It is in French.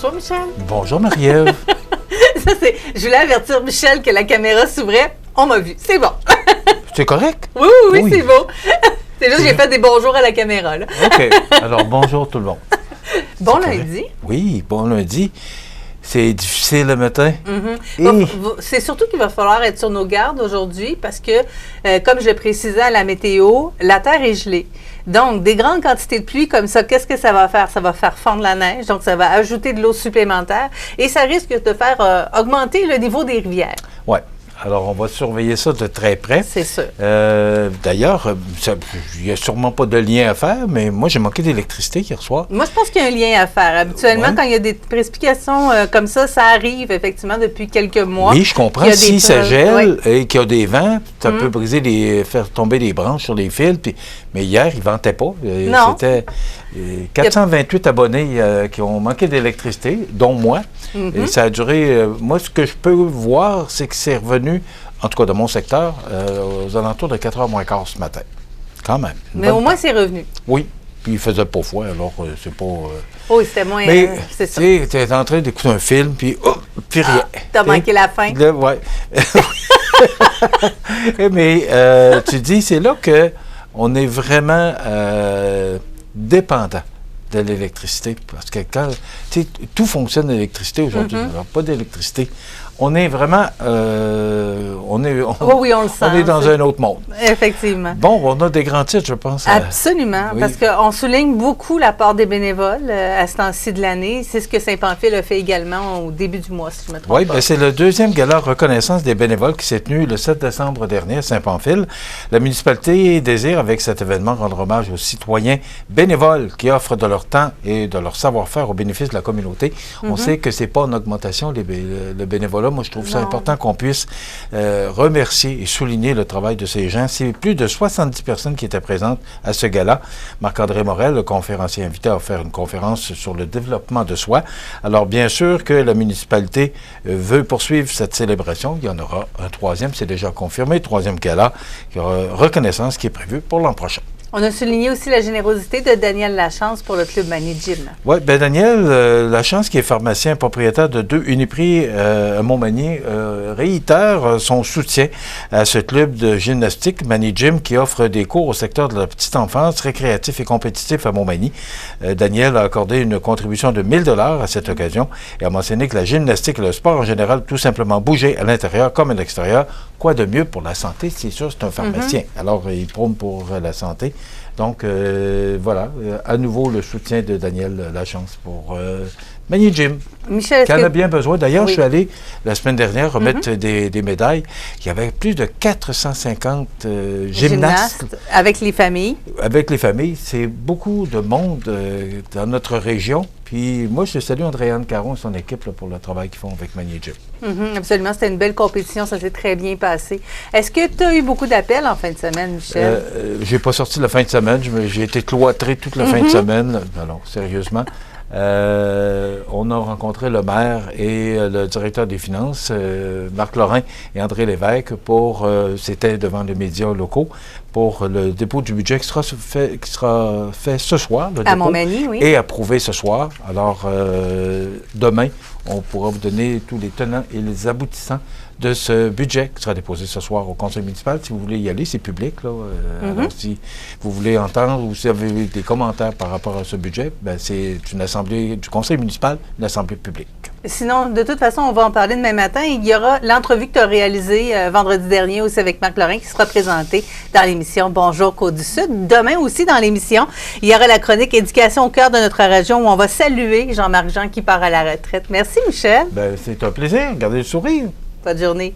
Bonjour, Michel. Bonjour, Marie-Ève. Je voulais avertir Michel que la caméra s'ouvrait. On m'a vu. C'est bon. C'est correct? Oui, c'est beau. C'est juste que j'ai fait des bonjours à la caméra. Là. OK. Alors, bonjour tout le monde. Bon lundi. Oui, bon lundi. C'est difficile le matin. C'est surtout qu'il va falloir être sur nos gardes aujourd'hui parce que, comme je le précisais à la météo, la terre est gelée. Donc, des grandes quantités de pluie comme ça, qu'est-ce que ça va faire? Ça va faire fondre la neige, donc ça va ajouter de l'eau supplémentaire et ça risque de faire augmenter le niveau des rivières. Oui. Alors, on va surveiller ça de très près. C'est sûr. D'ailleurs, il n'y a sûrement pas de lien à faire, mais moi, j'ai manqué d'électricité hier soir. Moi, je pense qu'il y a un lien à faire. Habituellement, quand il y a des précipitations comme ça arrive effectivement depuis quelques mois. Oui, je comprends. Si ça gèle et qu'il y a des vents, ça peut briser faire tomber des branches sur les fils. Mais hier, il ne ventait pas. Non. C'était 428 abonnés qui ont manqué d'électricité, dont moi. Et ça a duré... moi, ce que je peux voir, c'est que c'est revenu, en tout cas dans mon secteur, aux alentours de 4h moins quart ce matin. Quand même. Mais au moins, c'est revenu. Oui. Puis il faisait pas froid, alors c'est pas... Oui, c'était moins... Mais c'est ça. Tu es en train d'écouter un film, puis rien. T'as manqué la fin. Oui. Mais tu dis, c'est là qu'on est vraiment dépendant de l'électricité. Parce que quand tout fonctionne l'électricité aujourd'hui, alors pas d'électricité. On est vraiment... on est dans un autre monde. Effectivement. Bon, on a des grands titres, je pense. Absolument, parce qu'on souligne beaucoup l'apport des bénévoles à ce temps-ci de l'année. C'est ce que Saint-Pamphile a fait également au début du mois, si je ne me trompe pas. Oui, bien, c'est le deuxième gala reconnaissance des bénévoles qui s'est tenu le 7 décembre dernier à Saint-Pamphile. La municipalité désire, avec cet événement, rendre hommage aux citoyens bénévoles qui offrent de leur temps et de leur savoir-faire au bénéfice de la communauté. On sait que ce n'est pas en augmentation, le bénévolat. Moi, je trouve ça important qu'on puisse remercier et souligner le travail de ces gens. C'est plus de 70 personnes qui étaient présentes à ce gala. Marc-André Morel, le conférencier invité, a offert une conférence sur le développement de soi. Alors, bien sûr que la municipalité veut poursuivre cette célébration. Il y en aura un troisième, c'est déjà confirmé, troisième gala, reconnaissance qui est prévu pour l'an prochain. On a souligné aussi la générosité de Daniel Lachance pour le club Mani Gym. Oui, bien Daniel Lachance, qui est pharmacien propriétaire de 2 Uniprix à Montmagny, réitère son soutien à ce club de gymnastique Mani Gym qui offre des cours au secteur de la petite enfance, récréatif et compétitif à Montmagny. Daniel a accordé une contribution de 1 000 $ à cette occasion et a mentionné que la gymnastique et le sport en général, tout simplement bouger à l'intérieur comme à l'extérieur. Quoi de mieux pour la santé? C'est sûr, c'est un pharmacien. Alors, il prône pour la santé. Donc, voilà, à nouveau le soutien de Daniel Lachance pour Mani Gym. Michel, qui en a bien besoin. D'ailleurs, je suis allé la semaine dernière remettre des médailles. Il y avait plus de 450 gymnastes. Avec les familles. Avec les familles. C'est beaucoup de monde dans notre région. Puis moi, je salue Andréane Caron et son équipe là, pour le travail qu'ils font avec Mani Gym. Absolument. C'était une belle compétition. Ça s'est très bien passé. Est-ce que tu as eu beaucoup d'appels en fin de semaine, Michel? J'ai pas sorti la fin de semaine. J'ai été cloîtré toute la fin de semaine. Alors, sérieusement. On a rencontré le maire et le directeur des finances, Marc Lorrain et André Lévesque, c'était devant les médias locaux, pour le dépôt du budget qui sera fait ce soir. Le à dépôt, Montmagny, oui. Et approuvé ce soir. Alors, demain, on pourra vous donner tous les tenants et les aboutissants de ce budget qui sera déposé ce soir au conseil municipal. Si vous voulez y aller, c'est public. Là. Alors, si vous voulez entendre ou si vous avez des commentaires par rapport à ce budget, ben, c'est une assemblée du conseil municipal, une assemblée publique. Sinon, de toute façon, on va en parler demain matin. Il y aura l'entrevue que tu as réalisée vendredi dernier aussi avec Marc Lorrain qui sera présentée dans l'émission Bonjour Côte-du-Sud. Demain aussi, dans l'émission, il y aura la chronique Éducation au cœur de notre région où on va saluer Jean-Marc Jean qui part à la retraite. Merci, Michel. Ben, c'est un plaisir. Gardez le sourire. Bonne journée.